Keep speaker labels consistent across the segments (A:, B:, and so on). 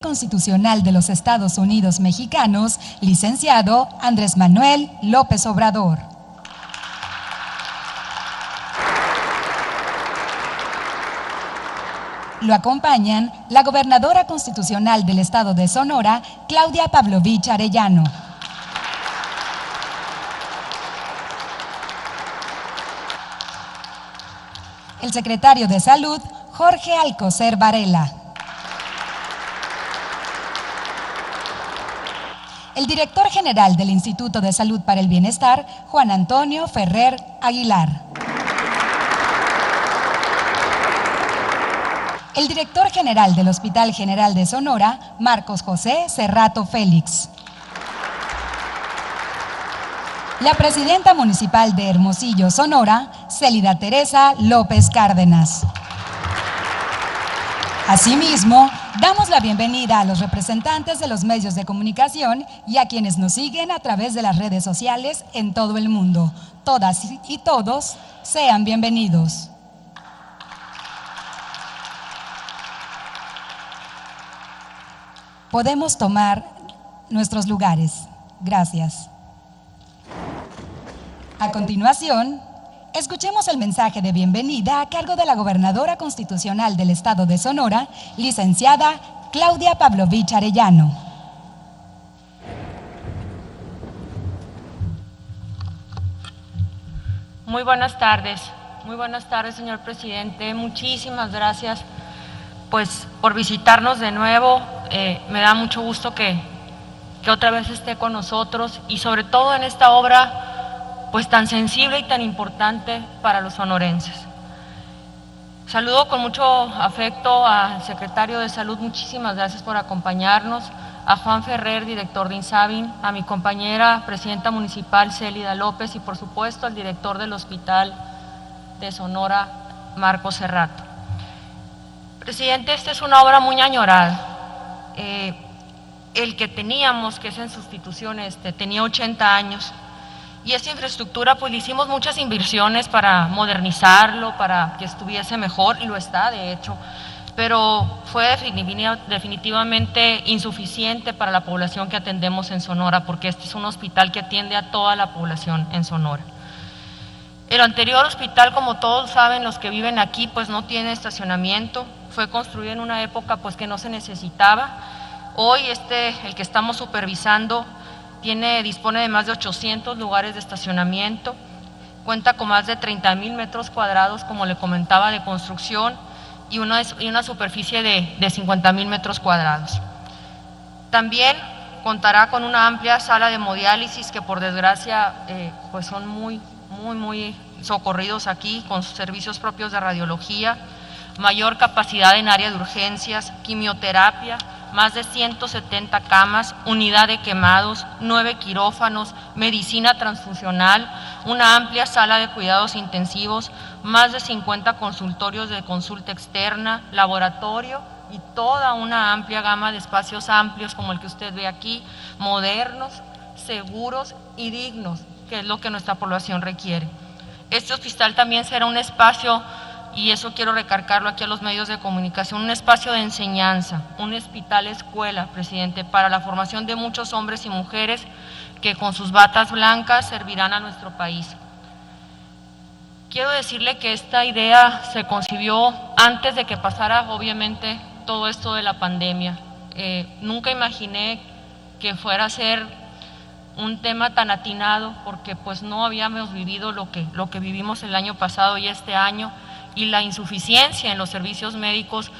A: Constitucional de los Estados Unidos Mexicanos, licenciado Andrés Manuel López Obrador. Lo acompañan la gobernadora constitucional del Estado de Sonora, Claudia Pavlovich Arellano. El secretario de Salud, Jorge Alcocer Varela. El director general del Instituto de Salud para el Bienestar, Juan Antonio Ferrer Aguilar. El director general del Hospital General de Sonora, Marcos José Cerrato Félix. La presidenta municipal de Hermosillo, Sonora, Célida Teresa López Cárdenas. Asimismo, damos la bienvenida a los representantes de los medios de comunicación y a quienes nos siguen a través de las redes sociales en todo el mundo. Todas y todos sean bienvenidos. Podemos tomar nuestros lugares. Gracias. A continuación, escuchemos el mensaje de bienvenida a cargo de la gobernadora constitucional del Estado de Sonora, licenciada Claudia Pavlovich Arellano.
B: Muy buenas tardes, señor presidente. Muchísimas gracias por visitarnos de nuevo. Me da mucho gusto que otra vez esté con nosotros y sobre todo en esta obra tan sensible y tan importante para los sonorenses. Saludo con mucho afecto al secretario de Salud, muchísimas gracias por acompañarnos, a Juan Ferrer, director de INSABI, a mi compañera presidenta municipal Célida López y por supuesto al director del Hospital de Sonora, Marcos Cerrato. Presidente, esta es una obra muy añorada. El que teníamos, que es en sustitución, tenía 80 años. Y esta infraestructura, le hicimos muchas inversiones para modernizarlo, para que estuviese mejor, y lo está de hecho, pero fue definitivamente insuficiente para la población que atendemos en Sonora, porque este es un hospital que atiende a toda la población en Sonora. El anterior hospital, como todos saben, los que viven aquí, no tiene estacionamiento, fue construido en una época que no se necesitaba. Hoy el que estamos supervisando, dispone de más de 800 lugares de estacionamiento, cuenta con más de 30,000 metros cuadrados, como le comentaba, de construcción y una superficie de 50,000 metros cuadrados. También contará con una amplia sala de hemodiálisis que por desgracia son muy socorridos aquí, con sus servicios propios de radiología, mayor capacidad en área de urgencias, quimioterapia, más de 170 camas, unidad de quemados, 9 quirófanos, medicina transfusional, una amplia sala de cuidados intensivos, más de 50 consultorios de consulta externa, laboratorio y toda una amplia gama de espacios amplios como el que usted ve aquí, modernos, seguros y dignos, que es lo que nuestra población requiere. Este hospital también será un espacio, y eso quiero recalcarlo aquí a los medios de comunicación, un espacio de enseñanza, un hospital escuela, presidente, para la formación de muchos hombres y mujeres que con sus batas blancas servirán a nuestro país. Quiero decirle que esta idea se concibió antes de que pasara, obviamente, todo esto de la pandemia. Nunca imaginé que fuera a ser un tema tan atinado, porque no habíamos vivido lo que vivimos el año pasado y este año, y la insuficiencia en los servicios médicos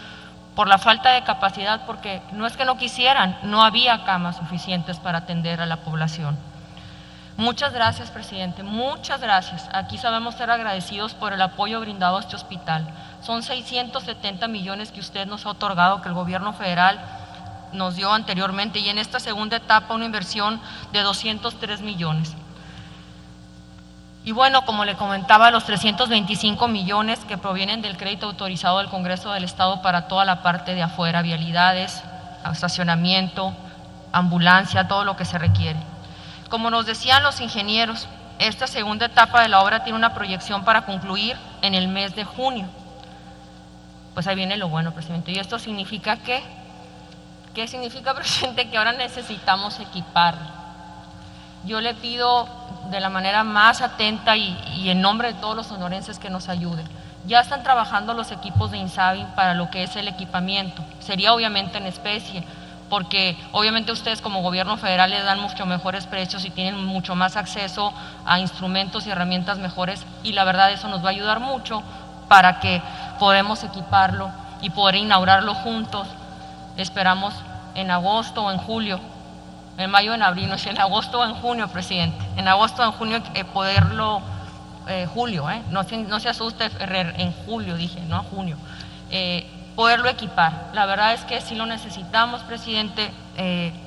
B: por la falta de capacidad, porque no es que no quisieran, no había camas suficientes para atender a la población. Muchas gracias, presidente, muchas gracias. Aquí sabemos ser agradecidos por el apoyo brindado a este hospital. Son 670 millones que usted nos ha otorgado, que el gobierno federal nos dio anteriormente, y en esta segunda etapa una inversión de 203 millones. Y como le comentaba, los 325 millones que provienen del crédito autorizado del Congreso del Estado para toda la parte de afuera, vialidades, estacionamiento, ambulancia, todo lo que se requiere. Como nos decían los ingenieros, esta segunda etapa de la obra tiene una proyección para concluir en el mes de junio. Ahí viene lo bueno, presidente, y esto significa que ¿Qué significa, presidente? Que ahora necesitamos equipar. Yo le pido de la manera más atenta y en nombre de todos los sonorenses que nos ayuden. Ya están trabajando los equipos de INSABI para lo que es el equipamiento. Sería obviamente en especie, porque obviamente ustedes como gobierno federal les dan mucho mejores precios y tienen mucho más acceso a instrumentos y herramientas mejores, y la verdad eso nos va a ayudar mucho para que podamos equiparlo y poder inaugurarlo juntos. Esperamos en agosto o en julio, en mayo o en abril, no sé, en agosto o en junio, presidente, en agosto o en junio poderlo, julio, no se asuste, Ferrer, en julio dije, no junio, poderlo equipar. La verdad es que sí lo necesitamos, presidente,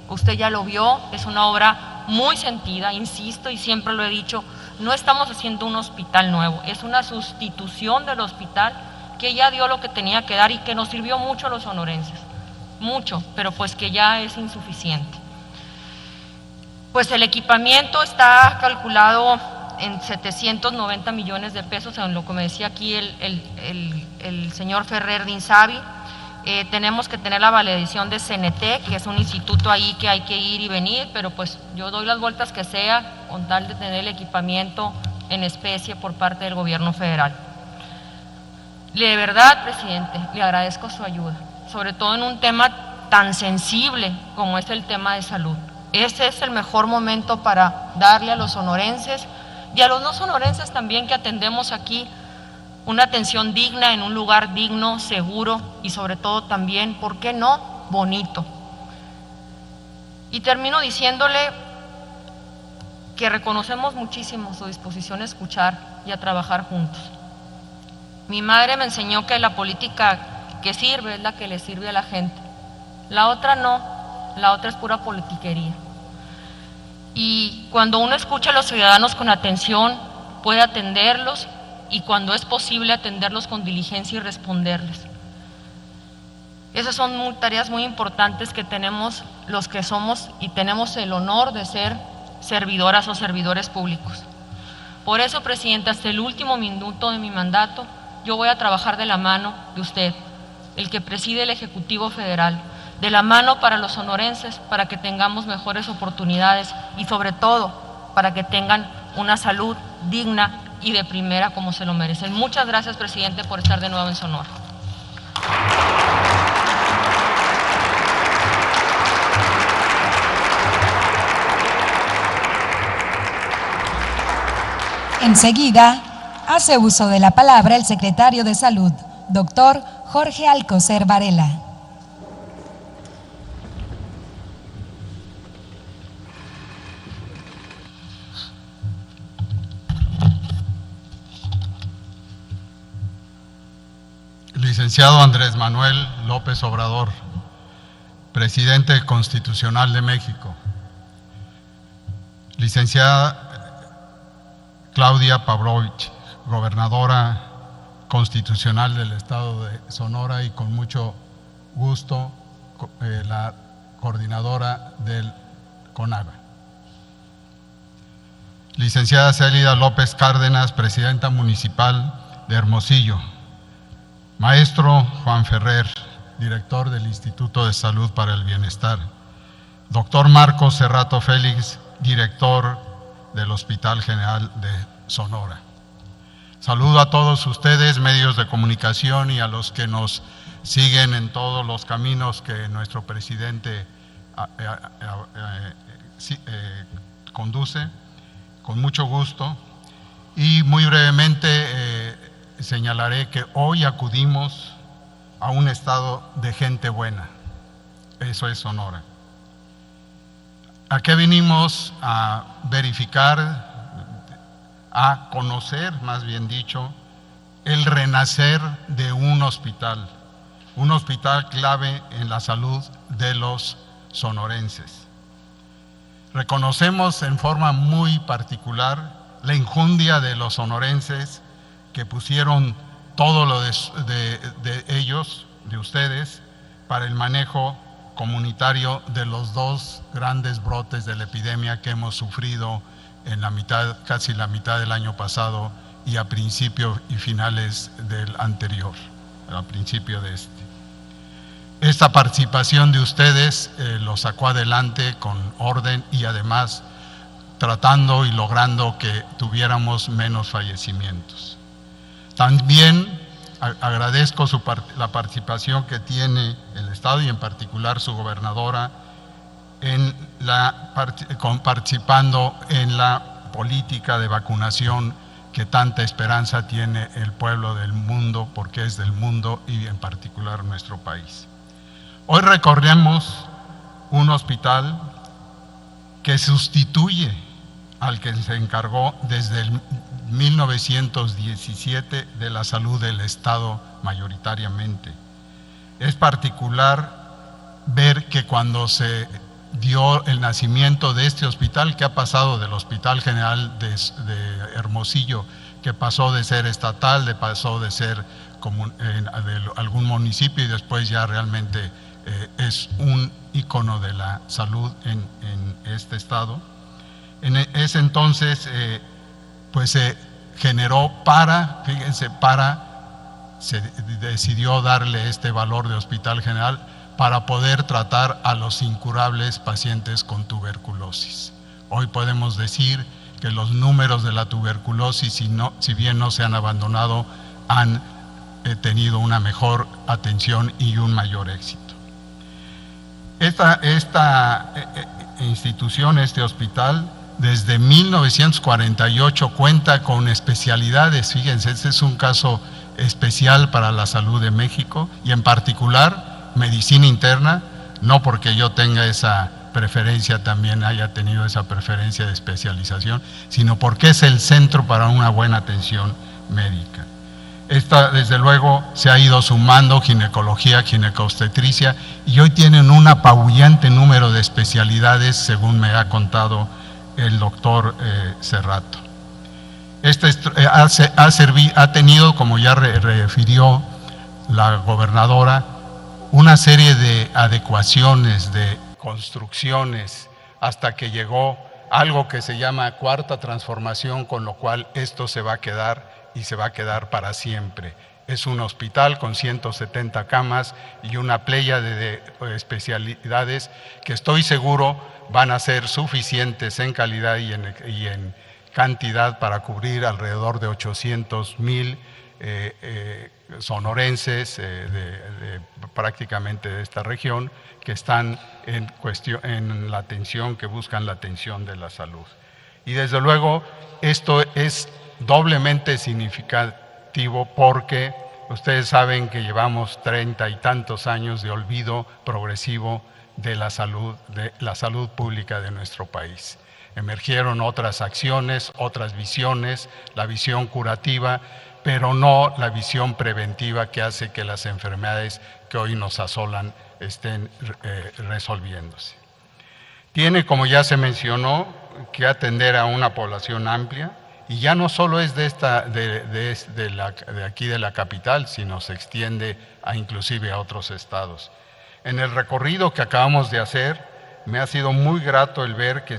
B: usted ya lo vio, es una obra muy sentida, insisto y siempre lo he dicho, no estamos haciendo un hospital nuevo, es una sustitución del hospital que ya dio lo que tenía que dar y que nos sirvió mucho a los sonorenses, mucho, pero pues que ya es insuficiente. Pues el equipamiento está calculado en 790 millones de pesos, en lo que me decía aquí el señor Ferrer de INSABI. Tenemos que tener la validación de CNT, que es un instituto ahí que hay que ir y venir, pero pues yo doy las vueltas que sea con tal de tener el equipamiento en especie por parte del gobierno federal. De verdad, presidente, le agradezco su ayuda, sobre todo en un tema tan sensible como es el tema de salud. Ese es el mejor momento para darle a los sonorenses y a los no sonorenses también que atendemos aquí una atención digna en un lugar digno, seguro y sobre todo también, ¿por qué no?, bonito. Y termino diciéndole que reconocemos muchísimo su disposición a escuchar y a trabajar juntos. Mi madre me enseñó que la política que sirve es la que le sirve a la gente. La otra no, la otra es pura politiquería. Y cuando uno escucha a los ciudadanos con atención, puede atenderlos y cuando es posible atenderlos con diligencia y responderles. Esas son tareas muy importantes que tenemos los que somos y tenemos el honor de ser servidoras o servidores públicos. Por eso, presidenta, hasta el último minuto de mi mandato, yo voy a trabajar de la mano de usted, el que preside el Ejecutivo Federal, de la mano para los sonorenses, para que tengamos mejores oportunidades y sobre todo para que tengan una salud digna y de primera como se lo merecen. Muchas gracias, presidente, por estar de nuevo en Sonora.
A: Enseguida, hace uso de la palabra el secretario de Salud, doctor Jorge Alcocer Varela.
C: Licenciado Andrés Manuel López Obrador, Presidente Constitucional de México. Licenciada Claudia Pavlovich, Gobernadora Constitucional del Estado de Sonora y con mucho gusto la Coordinadora del CONAGUA. Licenciada Célida López Cárdenas, Presidenta Municipal de Hermosillo. Maestro Juan Ferrer, Director del Instituto de Salud para el Bienestar. Doctor Marcos Cerrato Félix, Director del Hospital General de Sonora. Saludo a todos ustedes, medios de comunicación, y a los que nos siguen en todos los caminos que nuestro presidente conduce, con mucho gusto. Y muy brevemente señalaré que hoy acudimos a un estado de gente buena. Eso es Sonora. ¿A qué vinimos? A verificar, a conocer, más bien dicho, el renacer de un hospital clave en la salud de los sonorenses. Reconocemos en forma muy particular la enjundia de los sonorenses que pusieron todo lo de ellos, de ustedes, para el manejo comunitario de los dos grandes brotes de la epidemia que hemos sufrido en la mitad, casi la mitad del año pasado y a principios y finales del anterior, a principio de este. Esta participación de ustedes lo sacó adelante con orden y además tratando y logrando que tuviéramos menos fallecimientos. También agradezco la participación que tiene el Estado y en particular su gobernadora participando en la política de vacunación que tanta esperanza tiene el pueblo del mundo, porque es del mundo y en particular nuestro país. Hoy recorremos un hospital que sustituye al que se encargó desde el 1917 de la salud del Estado mayoritariamente. Es particular ver que cuando se dio el nacimiento de este hospital, que ha pasado del Hospital General de Hermosillo, que pasó de ser estatal, pasó de ser de algún municipio y después ya realmente es un ícono de la salud en este estado. En ese entonces pues se generó se decidió darle este valor de hospital general para poder tratar a los incurables pacientes con tuberculosis. Hoy podemos decir que los números de la tuberculosis, si bien no se han abandonado, han tenido una mejor atención y un mayor éxito. Esta institución, este hospital, desde 1948 cuenta con especialidades. Fíjense, este es un caso especial para la salud de México y en particular medicina interna, no porque yo tenga esa preferencia, también haya tenido esa preferencia de especialización, sino porque es el centro para una buena atención médica. Esta, desde luego, se ha ido sumando ginecología, ginecobstetricia, y hoy tienen un apabullante número de especialidades, según me ha contado el doctor Cerrato. Ha tenido, como ya refirió la gobernadora, una serie de adecuaciones, de construcciones, hasta que llegó algo que se llama cuarta transformación, con lo cual esto se va a quedar y se va a quedar para siempre. Es un hospital con 170 camas y una pléyade de especialidades que estoy seguro van a ser suficientes en calidad y en cantidad para cubrir alrededor de 800,000 sonorenses prácticamente de esta región que están en la atención, que buscan la atención de la salud. Y desde luego esto es doblemente significativo porque ustedes saben que llevamos 30 y tantos años de olvido progresivo de la salud pública de nuestro país. Emergieron otras acciones, otras visiones, la visión curativa, pero no la visión preventiva que hace que las enfermedades que hoy nos asolan estén resolviéndose. Tiene, como ya se mencionó, que atender a una población amplia, y ya no solo es de aquí de la capital, sino se extiende inclusive a otros estados. En el recorrido que acabamos de hacer, me ha sido muy grato el ver que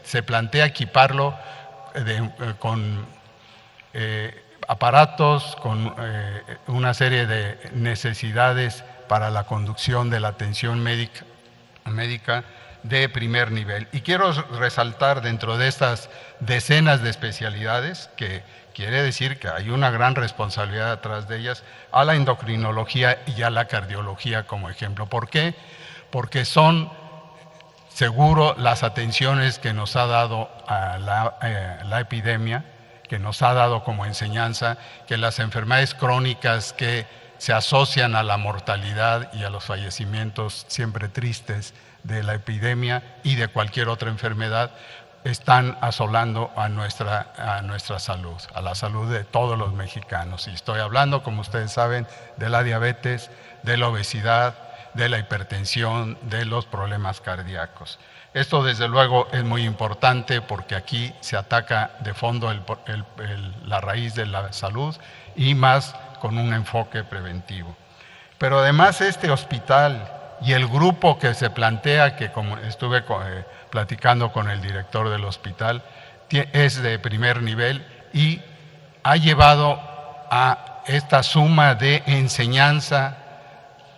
C: se plantea equiparlo con aparatos, con una serie de necesidades para la conducción de la atención médica de primer nivel. Y quiero resaltar dentro de estas decenas de especialidades, que quiere decir que hay una gran responsabilidad atrás de ellas, a la endocrinología y a la cardiología como ejemplo. ¿Por qué? Porque son seguro las atenciones que nos ha dado a la epidemia, que nos ha dado como enseñanza que las enfermedades crónicas que se asocian a la mortalidad y a los fallecimientos siempre tristes de la epidemia y de cualquier otra enfermedad están asolando a nuestra salud, a la salud de todos los mexicanos. Y estoy hablando, como ustedes saben, de la diabetes, de la obesidad, de la hipertensión, de los problemas cardíacos. Esto desde luego es muy importante porque aquí se ataca de fondo la raíz de la salud y más con un enfoque preventivo. Pero además este hospital y el grupo que se plantea, que como estuve platicando con el director del hospital, es de primer nivel y ha llevado a esta suma de enseñanza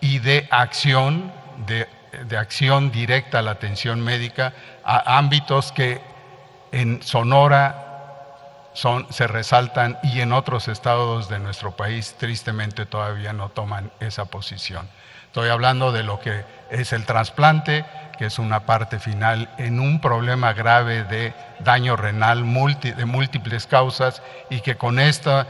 C: y de acción, de acción directa a la atención médica, a ámbitos que en Sonora se resaltan y en otros estados de nuestro país tristemente todavía no toman esa posición. Estoy hablando de lo que es el trasplante, que es una parte final en un problema grave de daño renal de múltiples causas, y que con esta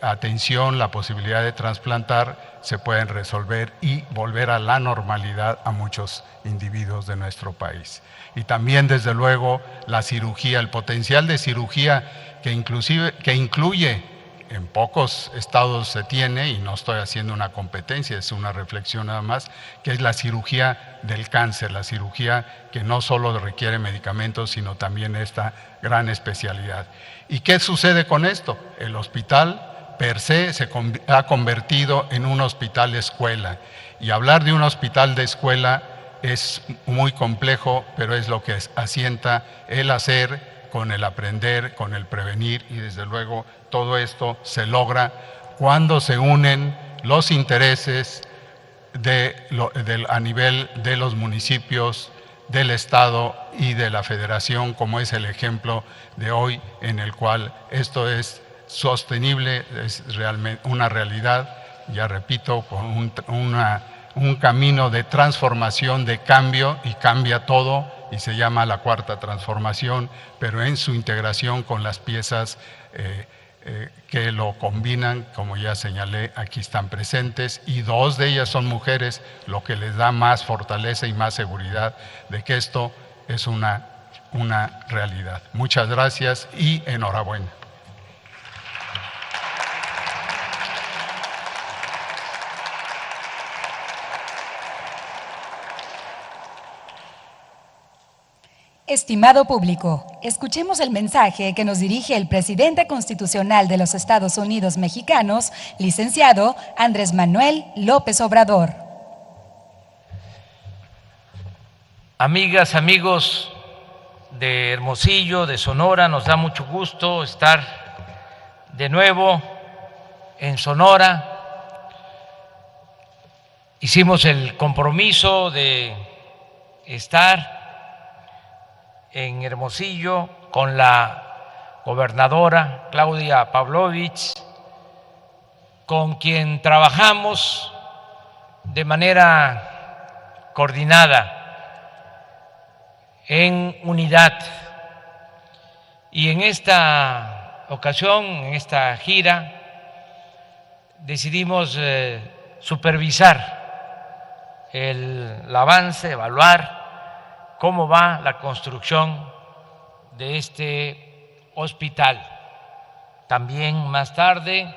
C: atención, la posibilidad de trasplantar, se pueden resolver y volver a la normalidad a muchos individuos de nuestro país. Y también, desde luego, la cirugía, el potencial de cirugía que incluye, en pocos estados se tiene, y no estoy haciendo una competencia, es una reflexión nada más, que es la cirugía del cáncer, la cirugía que no solo requiere medicamentos, sino también esta gran especialidad. ¿Y qué sucede con esto? El hospital per se ha convertido en un hospital escuela, y hablar de un hospital de escuela es muy complejo, pero es lo que asienta el hacer con el aprender, con el prevenir, y desde luego todo esto se logra cuando se unen los intereses a nivel de los municipios, del Estado y de la Federación, como es el ejemplo de hoy, en el cual esto es sostenible, es realmente una realidad, ya repito, con un camino de transformación, de cambio, y cambia todo, y se llama la cuarta transformación, pero en su integración con las piezas que lo combinan, como ya señalé, aquí están presentes, y dos de ellas son mujeres, lo que les da más fortaleza y más seguridad de que esto es una realidad. Muchas gracias y enhorabuena.
A: Estimado público, escuchemos el mensaje que nos dirige el presidente constitucional de los Estados Unidos mexicanos, licenciado Andrés Manuel López Obrador.
D: Amigas, amigos de Hermosillo, de Sonora, nos da mucho gusto estar de nuevo en Sonora. Hicimos el compromiso de estar en Hermosillo con la gobernadora Claudia Pavlovich, con quien trabajamos de manera coordinada, en unidad. Y en esta ocasión, en esta gira, decidimos supervisar el avance, evaluar cómo va la construcción de este hospital. También más tarde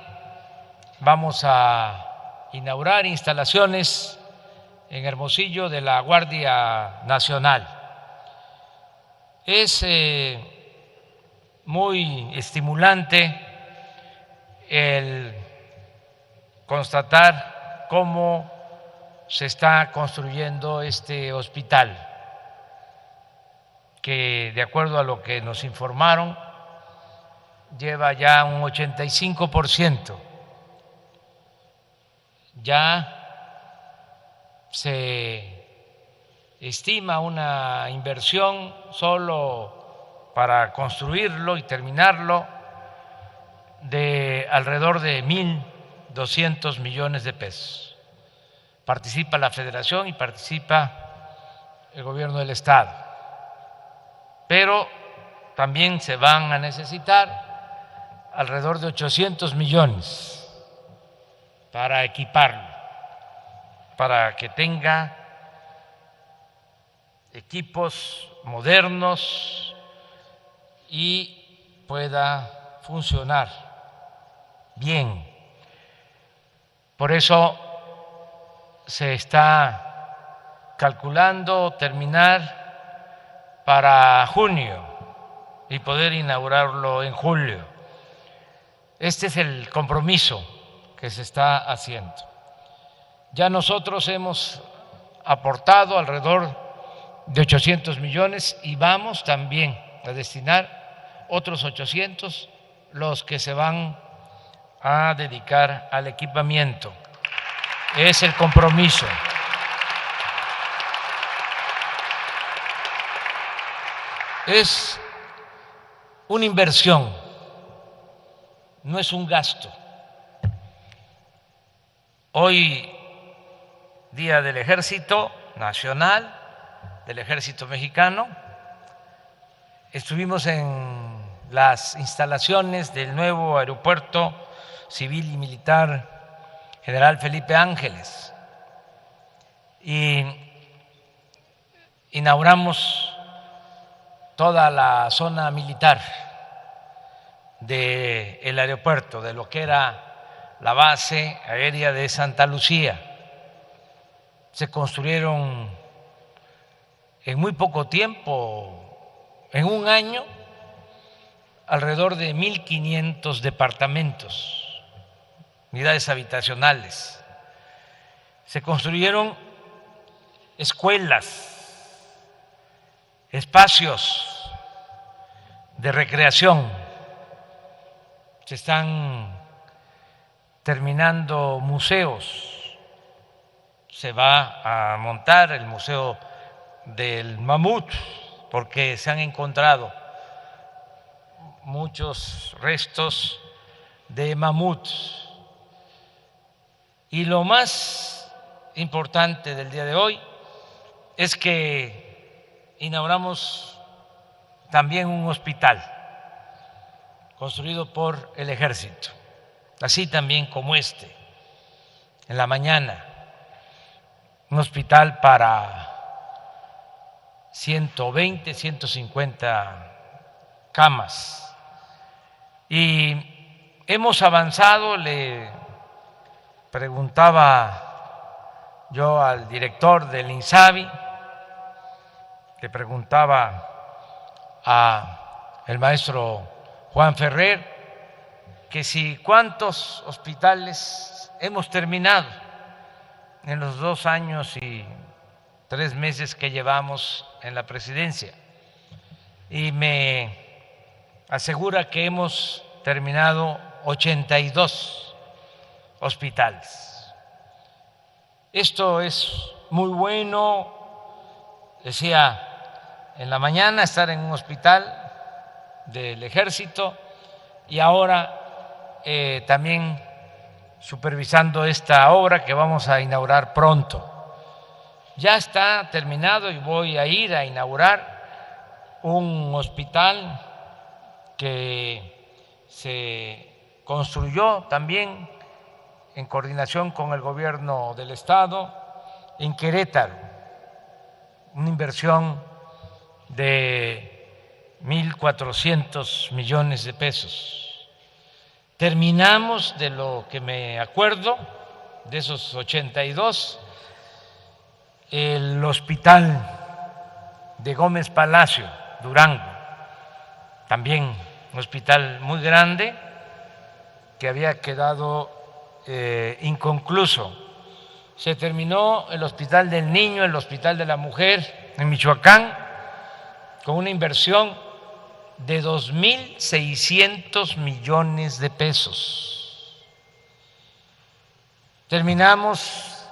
D: vamos a inaugurar instalaciones en Hermosillo de la Guardia Nacional. Es muy estimulante el constatar cómo se está construyendo este hospital, que de acuerdo a lo que nos informaron, lleva ya un 85%. Ya se estima una inversión solo para construirlo y terminarlo de alrededor de 1.200 millones de pesos. Participa la Federación y participa el gobierno del Estado. Pero también se van a necesitar alrededor de 800 millones para equiparlo, para que tenga equipos modernos y pueda funcionar bien. Por eso se está calculando terminar para junio y poder inaugurarlo en julio. Este es el compromiso que se está haciendo. Ya nosotros hemos aportado alrededor de 800 millones y vamos también a destinar otros 800, los que se van a dedicar al equipamiento. es el compromiso. Es una inversión, no es un gasto. Hoy, Día del Ejército Nacional, del Ejército Mexicano, estuvimos en las instalaciones del nuevo aeropuerto civil y militar General Felipe Ángeles y inauguramos toda la zona militar del aeropuerto, de lo que era la base aérea de Santa Lucía. Se construyeron en muy poco tiempo, en un año, alrededor de 1.500 departamentos, unidades habitacionales. Se construyeron escuelas, espacios de recreación. Se están terminando museos. Se va a montar el Museo del Mamut, porque se han encontrado muchos restos de mamuts. Y lo más importante del día de hoy es que inauguramos también un hospital construido por el Ejército, así también como este, en la mañana, un hospital para 120, 150 camas. Y hemos avanzado. Le preguntaba yo al director del INSABI, le preguntaba al maestro Juan Ferrer que si cuántos hospitales hemos terminado en los 2 años y 3 meses que llevamos en la presidencia, y me asegura que hemos terminado 82 hospitales. Esto es muy bueno. Decía, en la mañana estar en un hospital del Ejército y ahora también supervisando esta obra que vamos a inaugurar pronto. Ya está terminado y voy a ir a inaugurar un hospital que se construyó también en coordinación con el gobierno del Estado en Querétaro, una inversión de 1.400 millones de pesos. Terminamos, de lo que me acuerdo, de esos 82, el hospital de Gómez Palacio, Durango, también un hospital muy grande que había quedado inconcluso. Se terminó el Hospital del Niño, el Hospital de la Mujer en Michoacán, con una inversión de 2.600 millones de pesos. Terminamos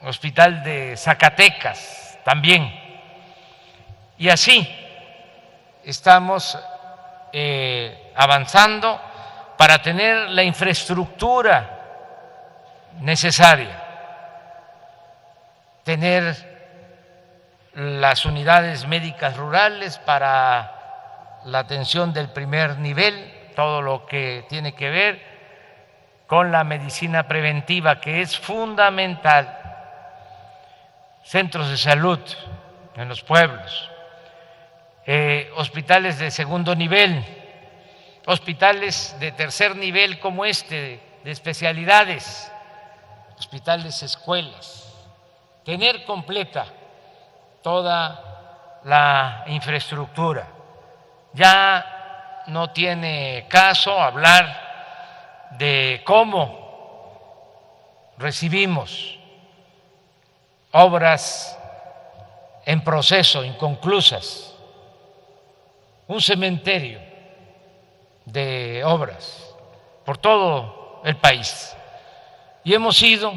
D: el Hospital de Zacatecas también. Y así estamos avanzando para tener la infraestructura necesaria, tener las unidades médicas rurales para la atención del primer nivel, todo lo que tiene que ver con la medicina preventiva, que es fundamental, centros de salud en los pueblos, hospitales de segundo nivel, hospitales de tercer nivel como este, de especialidades, hospitales, escuelas, tener completa toda la infraestructura. Ya no tiene caso hablar de cómo recibimos obras en proceso, inconclusas, un cementerio de obras por todo el país. Y hemos ido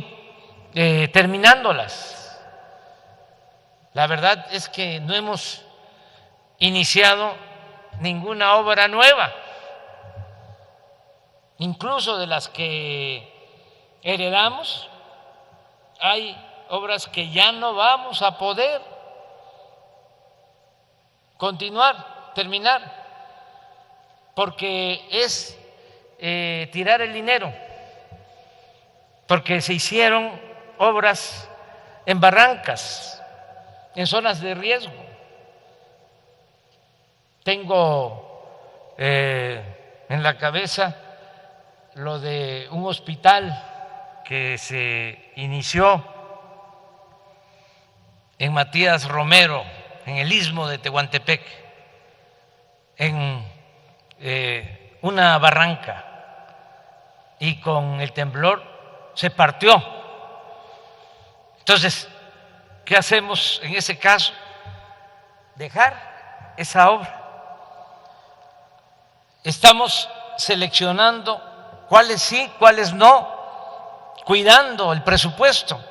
D: terminándolas. La verdad es que no hemos iniciado ninguna obra nueva, incluso de las que heredamos, hay obras que ya no vamos a poder continuar, terminar, porque es tirar el dinero, porque se hicieron obras en barrancas, en zonas de riesgo. Tengo en la cabeza lo de un hospital que se inició en Matías Romero, en el istmo de Tehuantepec, en una barranca, y con el temblor se partió. Entonces, ¿qué hacemos en ese caso? Dejar esa obra. Estamos seleccionando cuáles sí, cuáles no, cuidando el presupuesto.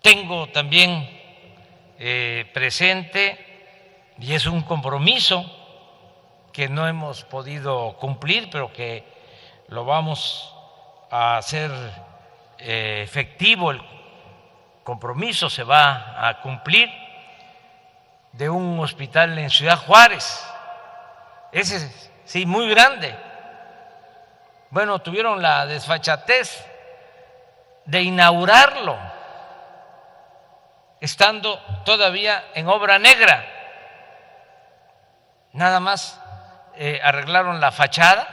D: Tengo también presente, y es un compromiso que no hemos podido cumplir, pero que lo vamos a hacer efectivo, el compromiso se va a cumplir, de un hospital en Ciudad Juárez. Ese sí, muy grande. Bueno, tuvieron la desfachatez de inaugurarlo estando todavía en obra negra. Nada más arreglaron la fachada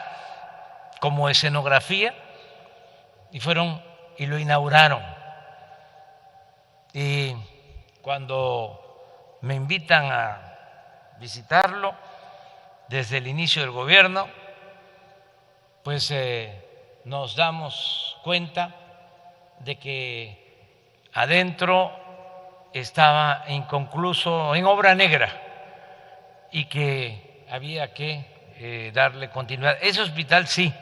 D: como escenografía y fueron y lo inauguraron. Y cuando me invitan a visitarlo desde el inicio del gobierno, pues nos damos cuenta de que adentro estaba inconcluso, en obra negra, y que había que darle continuidad. Ese hospital sí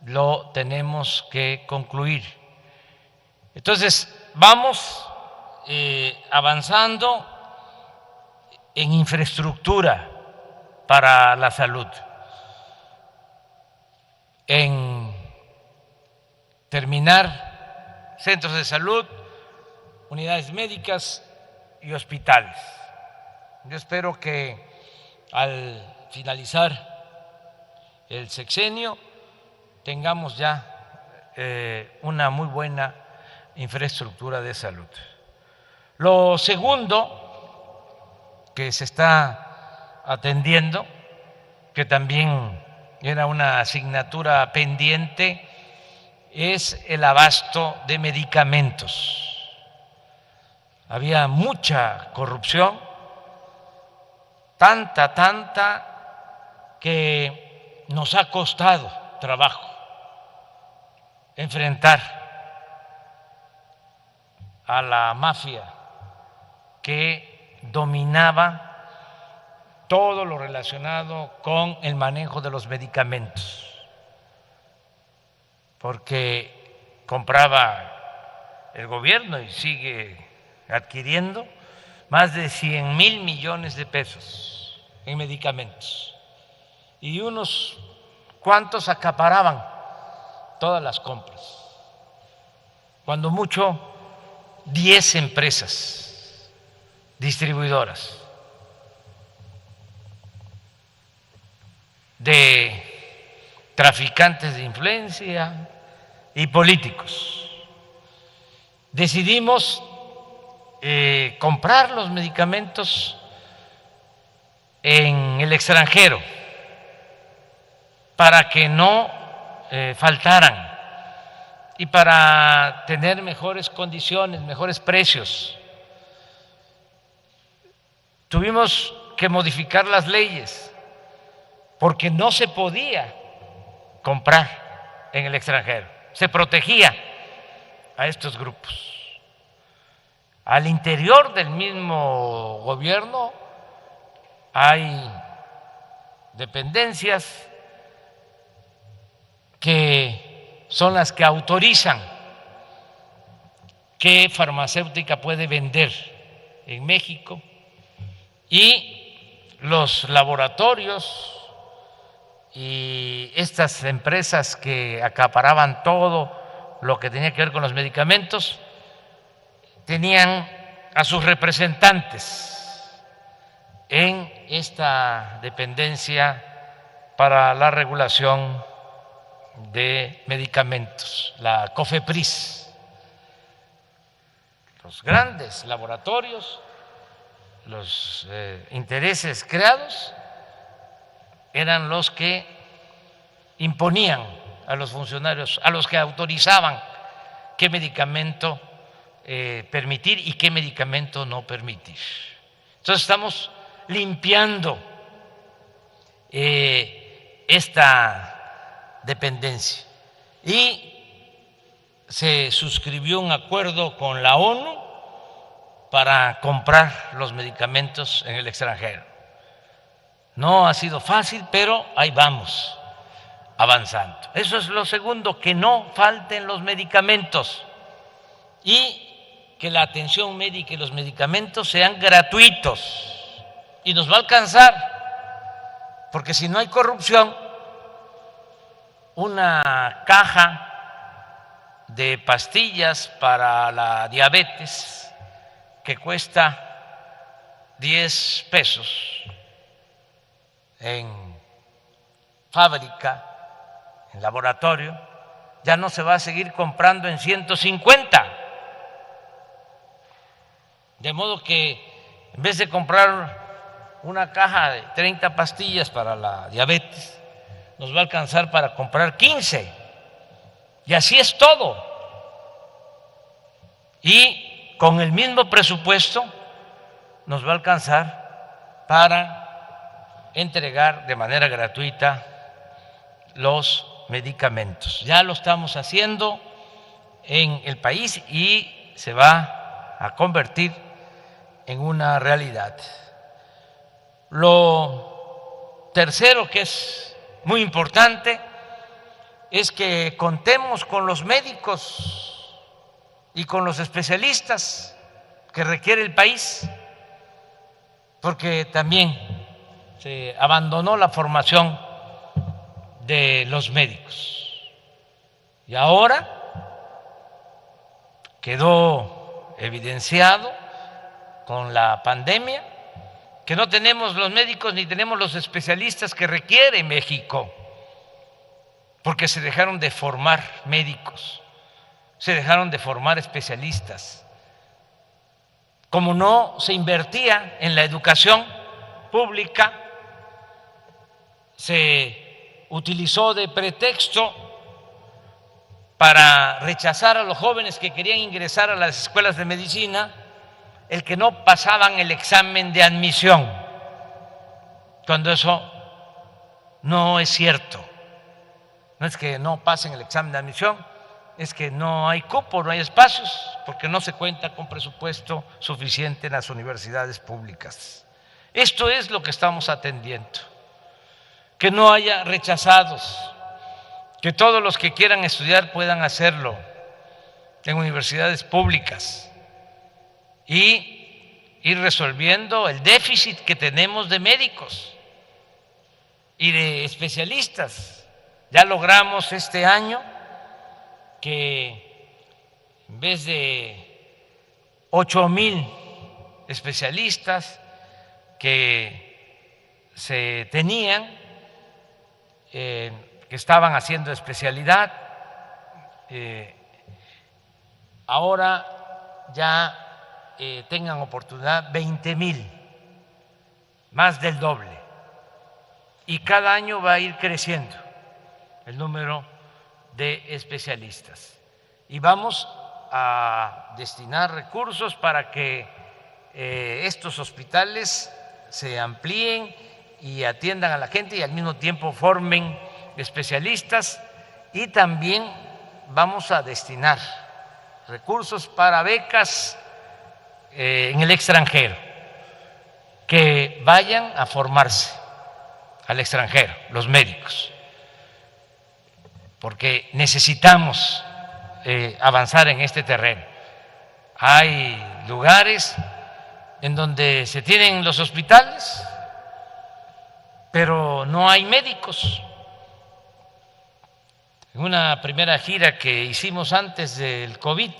D: lo tenemos que concluir. Entonces, vamos avanzando en infraestructura para la salud, en terminar centros de salud, unidades médicas y hospitales. Yo espero que al finalizar el sexenio tengamos ya una muy buena infraestructura de salud. Lo segundo que se está atendiendo, que también era una asignatura pendiente, es el abasto de medicamentos. Había mucha corrupción, tanta que nos ha costado trabajo enfrentar a la mafia que dominaba todo lo relacionado con el manejo de los medicamentos, porque compraba el gobierno y sigue adquiriendo más de 100,000 millones de pesos en medicamentos, y unos cuantos acaparaban todas las compras, cuando mucho 10 empresas distribuidoras de traficantes de influencia y políticos. Decidimos comprar los medicamentos en el extranjero para que no faltaran y para tener mejores condiciones, mejores precios. Tuvimos que modificar las leyes porque no se podía comprar en el extranjero, se protegía a estos grupos. Al interior del mismo gobierno hay dependencias que son las que autorizan qué farmacéutica puede vender en México, y los laboratorios y estas empresas que acaparaban todo lo que tenía que ver con los medicamentos tenían a sus representantes en esta dependencia para la regulación de medicamentos, la COFEPRIS. Los grandes laboratorios, los intereses creados eran los que imponían a los funcionarios, a los que autorizaban qué medicamento permitir y qué medicamento no permitir. Entonces estamos limpiando esta dependencia y se suscribió un acuerdo con la ONU para comprar los medicamentos en el extranjero. No ha sido fácil, pero ahí vamos avanzando. Eso es lo segundo, que no falten los medicamentos y que la atención médica y los medicamentos sean gratuitos. Y nos va a alcanzar, porque si no hay corrupción, una caja de pastillas para la diabetes que cuesta 10 pesos en fábrica, en laboratorio, ya no se va a seguir comprando en 150. De modo que en vez de comprar una caja de 30 pastillas para la diabetes, nos va a alcanzar para comprar 15. Y así es todo. Y con el mismo presupuesto nos va a alcanzar para entregar de manera gratuita los medicamentos. Ya lo estamos haciendo en el país y se va a convertir en una realidad. Lo tercero, que es muy importante, es que contemos con los médicos y con los especialistas que requiere el país, porque también se abandonó la formación de los médicos. Y ahora quedó evidenciado con la pandemia que no tenemos los médicos ni tenemos los especialistas que requiere México, porque se dejaron de formar médicos, se dejaron de formar especialistas. Como no se invertía en la educación pública, se utilizó de pretexto para rechazar a los jóvenes que querían ingresar a las escuelas de medicina el que no pasaban el examen de admisión, cuando eso no es cierto. No es que no pasen el examen de admisión, es que no hay cupo, no hay espacios, porque no se cuenta con presupuesto suficiente en las universidades públicas. Esto es lo que estamos atendiendo, que no haya rechazados, que todos los que quieran estudiar puedan hacerlo en universidades públicas y ir resolviendo el déficit que tenemos de médicos y de especialistas. Ya logramos este año que en vez de 8,000 especialistas que se tenían, que estaban haciendo especialidad, ahora ya tengan oportunidad 20,000, más del doble. Y cada año va a ir creciendo el número de especialistas. Y vamos a destinar recursos para que estos hospitales se amplíen y atiendan a la gente y al mismo tiempo formen especialistas, y también vamos a destinar recursos para becas en el extranjero, que vayan a formarse al extranjero, los médicos, porque necesitamos avanzar en este terreno. hay lugares en donde se tienen los hospitales, pero no hay médicos. En una primera gira que hicimos antes del COVID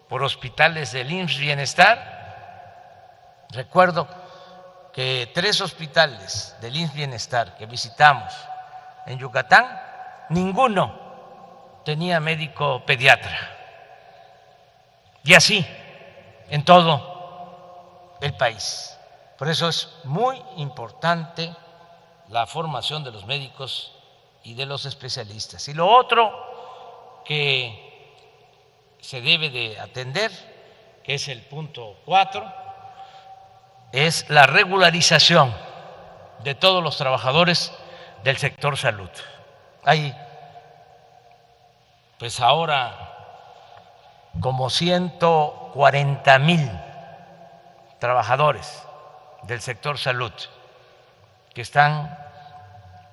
D: por hospitales del IMSS Bienestar, recuerdo que 3 hospitales del IMSS Bienestar que visitamos en Yucatán, ninguno tenía médico pediatra. Y así en todo el país. Por eso es muy importante la formación de los médicos y de los especialistas. Y lo otro que se debe de atender, que es el punto 4, es la regularización de todos los trabajadores del sector salud. Hay pues ahora como 140,000 trabajadores del sector salud que están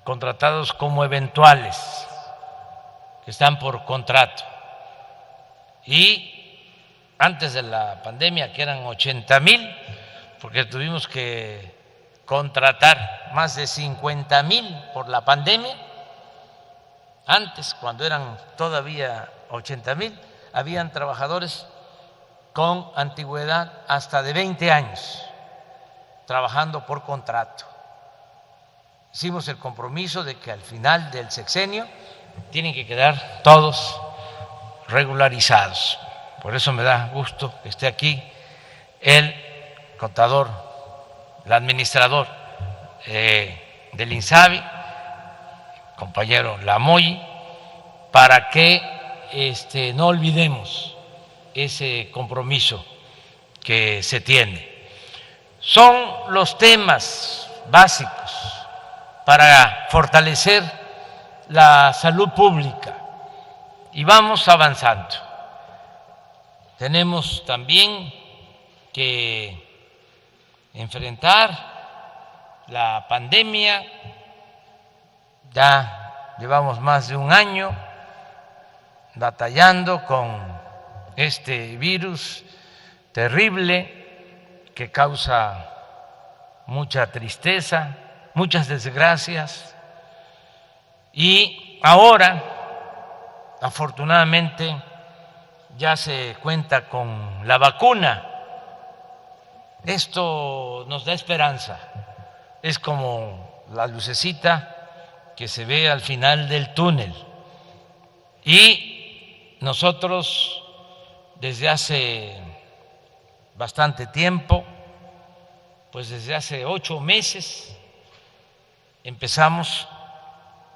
D: contratados como eventuales, que están por contrato. Y antes de la pandemia, que eran 80,000, porque tuvimos que contratar más de 50,000 por la pandemia. Antes, cuando eran todavía 80,000, habían trabajadores con antigüedad hasta de 20 años trabajando por contrato. Hicimos el compromiso de que al final del sexenio tienen que quedar todos regularizados. Por eso me da gusto que esté aquí el contador, el administrador del INSABI, compañero Lamoy, para que no olvidemos ese compromiso que se tiene. Son los temas básicos para fortalecer la salud pública y vamos avanzando. Tenemos también que enfrentar la pandemia. Ya llevamos más de un año batallando con este virus terrible que causa mucha tristeza, muchas desgracias, y ahora, afortunadamente, ya se cuenta con la vacuna. Esto nos da esperanza, es como la lucecita que se ve al final del túnel. Y nosotros desde hace bastante tiempo, pues desde hace 8 meses, empezamos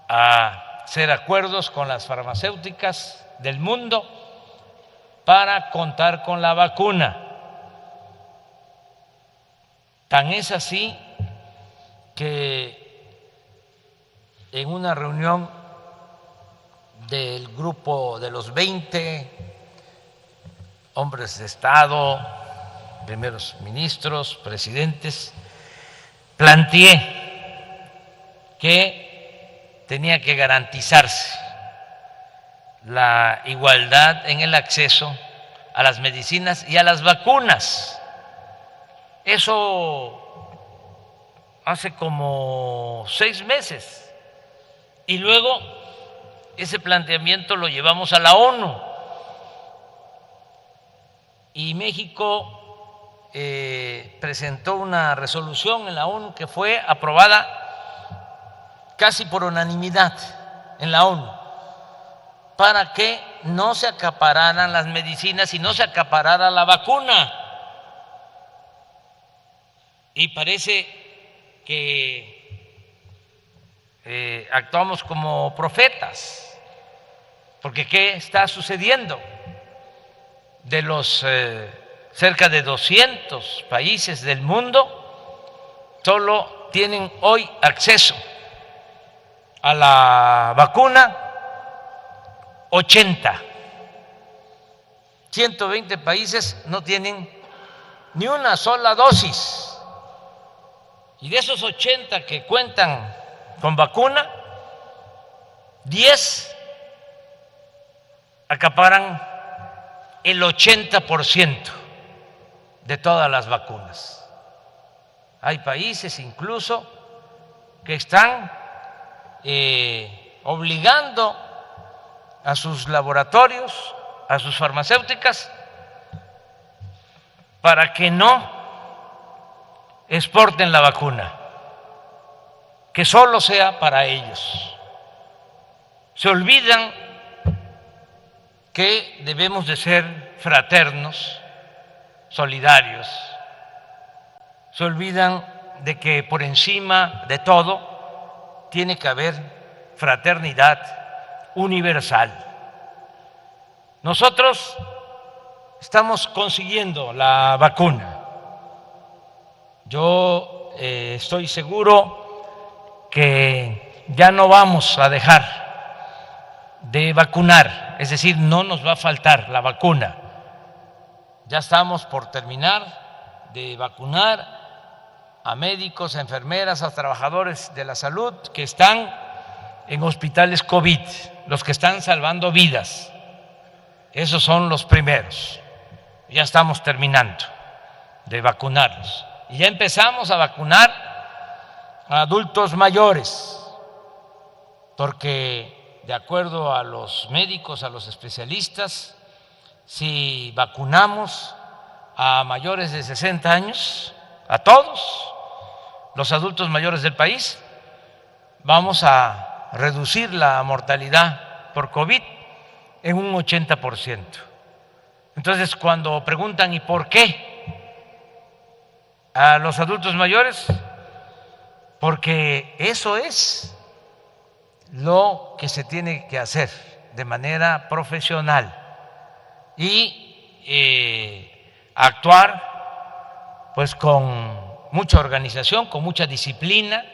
D: a hacer acuerdos con las farmacéuticas del mundo para contar con la vacuna. Tan es así que en una reunión del grupo de los 20 hombres de Estado, primeros ministros, presidentes, planteé que tenía que garantizarse la igualdad en el acceso a las medicinas y a las vacunas. Eso hace como 6 meses. Y luego ese planteamiento lo llevamos a la ONU. Y México presentó una resolución en la ONU que fue aprobada casi por unanimidad en la ONU, para que no se acapararan las medicinas y no se acaparara la vacuna. Y parece que actuamos como profetas, porque ¿qué está sucediendo? De los cerca de 200 países del mundo, solo tienen hoy acceso a la vacuna 80. 120 países no tienen ni una sola dosis. Y de esos 80 que cuentan con vacuna, 10 acaparan el 80% de todas las vacunas. Hay países incluso que están obligando a sus laboratorios, a sus farmacéuticas, para que no exporten la vacuna, que solo sea para ellos. Se olvidan que debemos de ser fraternos, solidarios. Se olvidan de que por encima de todo tiene que haber fraternidad universal. Nosotros estamos consiguiendo la vacuna. Yo estoy seguro que ya no vamos a dejar de vacunar, es decir, no nos va a faltar la vacuna. Ya estamos por terminar de vacunar a médicos, a enfermeras, a trabajadores de la salud que están en hospitales COVID, los que están salvando vidas. Esos son los primeros. Ya estamos terminando de vacunarlos. Y ya empezamos a vacunar a adultos mayores, porque de acuerdo a los médicos, a los especialistas, si vacunamos a mayores de 60 años, a todos los adultos mayores del país, vamos a reducir la mortalidad por COVID en un 80%. Entonces, cuando preguntan ¿y por qué a los adultos mayores? Porque eso es lo que se tiene que hacer de manera profesional y actuar pues con mucha organización, con mucha disciplina,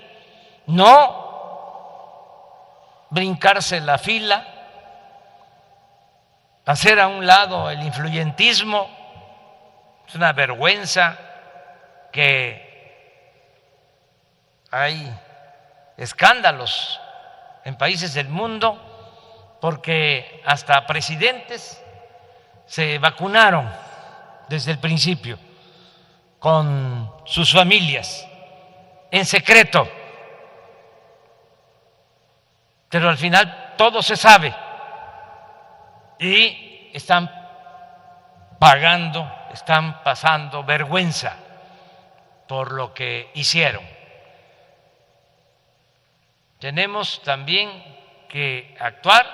D: no brincarse la fila, hacer a un lado el influyentismo. Es una vergüenza que hay escándalos en países del mundo porque hasta presidentes se vacunaron desde el principio con sus familias en secreto, pero al final todo se sabe y están pagando, están pasando vergüenza por lo que hicieron. Tenemos también que actuar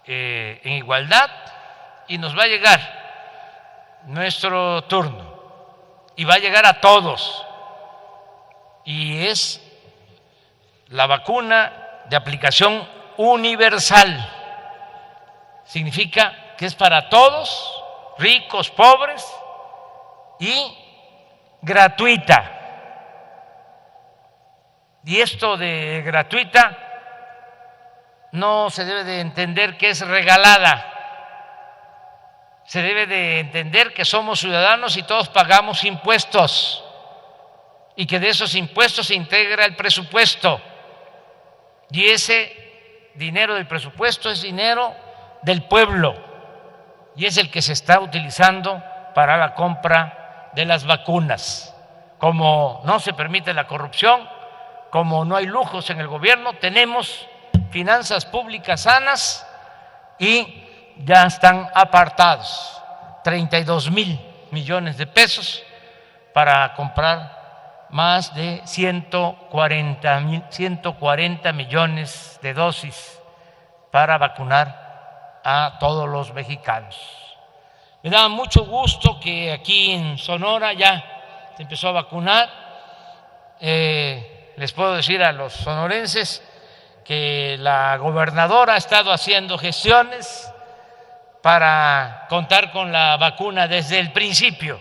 D: en igualdad y nos va a llegar nuestro turno y va a llegar a todos, y es la vacuna de aplicación universal. Significa que es para todos, ricos, pobres, y gratuita. Y esto de gratuita no se debe de entender que es regalada. Se debe de entender que somos ciudadanos y todos pagamos impuestos y que de esos impuestos se integra el presupuesto. Y ese dinero del presupuesto es dinero del pueblo y es el que se está utilizando para la compra de las vacunas. Como no se permite la corrupción, como no hay lujos en el gobierno, tenemos finanzas públicas sanas y ya están apartados 32,000 millones de pesos para comprar más de 140 millones de dosis para vacunar a todos los mexicanos. Me da mucho gusto que aquí en Sonora ya se empezó a vacunar. Les puedo decir a los sonorenses que la gobernadora ha estado haciendo gestiones para contar con la vacuna desde el principio.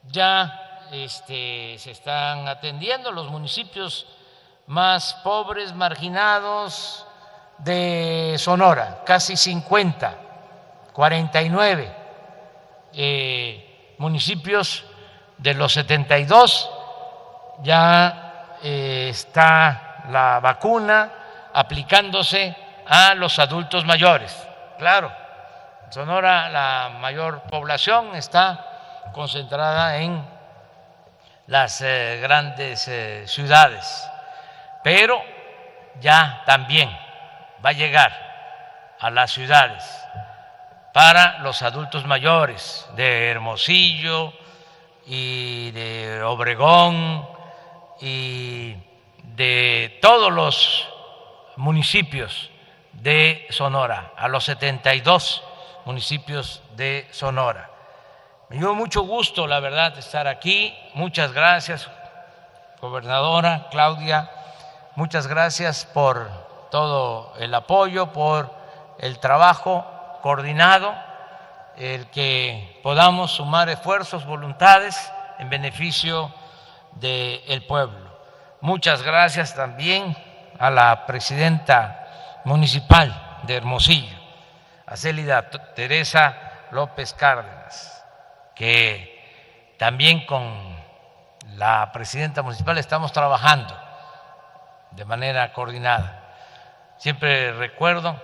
D: Ya se están atendiendo los municipios más pobres, marginados de Sonora, casi 50, 49 municipios de los 72, ya está la vacuna aplicándose a los adultos mayores. Claro, Sonora, la mayor población está concentrada en las grandes ciudades, pero ya también va a llegar a las ciudades para los adultos mayores de Hermosillo y de Obregón y de todos los municipios de Sonora, a los 72 municipios de Sonora. Me dio mucho gusto, la verdad, estar aquí. Muchas gracias, gobernadora Claudia. Muchas gracias por todo el apoyo, por el trabajo coordinado, el que podamos sumar esfuerzos, voluntades en beneficio del pueblo. Muchas gracias también a la presidenta municipal de Hermosillo, a Célida Teresa López Cárdenas, que también con la presidenta municipal estamos trabajando de manera coordinada. Siempre recuerdo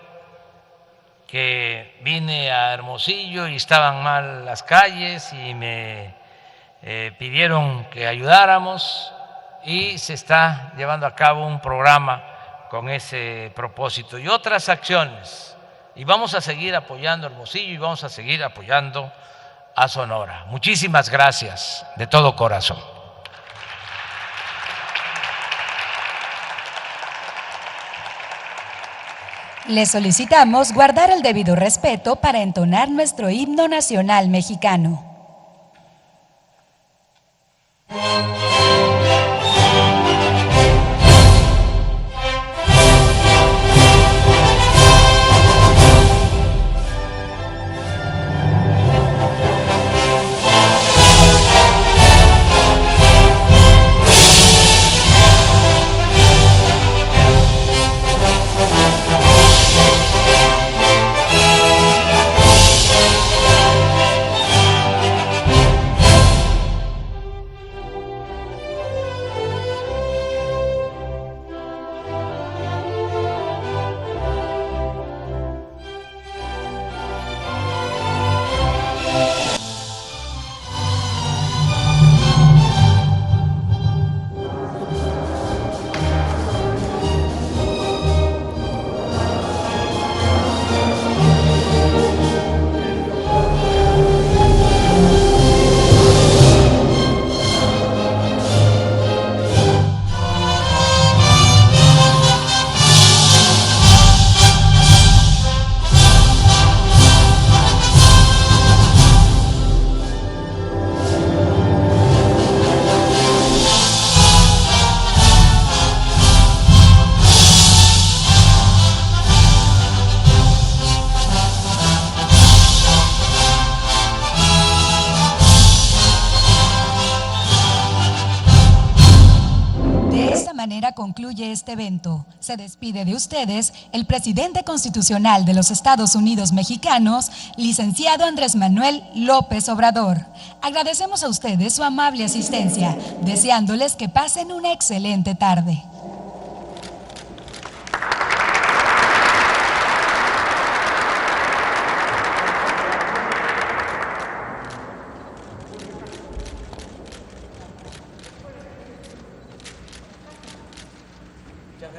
D: que vine a Hermosillo y estaban mal las calles y me pidieron que ayudáramos, y se está llevando a cabo un programa con ese propósito y otras acciones, y vamos a seguir apoyando a Hermosillo y vamos a seguir apoyando a Sonora. Muchísimas gracias de todo corazón.
A: Les solicitamos guardar el debido respeto para entonar nuestro himno nacional mexicano. Concluye este evento. Se despide de ustedes el presidente constitucional de los Estados Unidos mexicanos, licenciado Andrés Manuel López Obrador. Agradecemos a ustedes su amable asistencia, deseándoles que pasen una excelente tarde.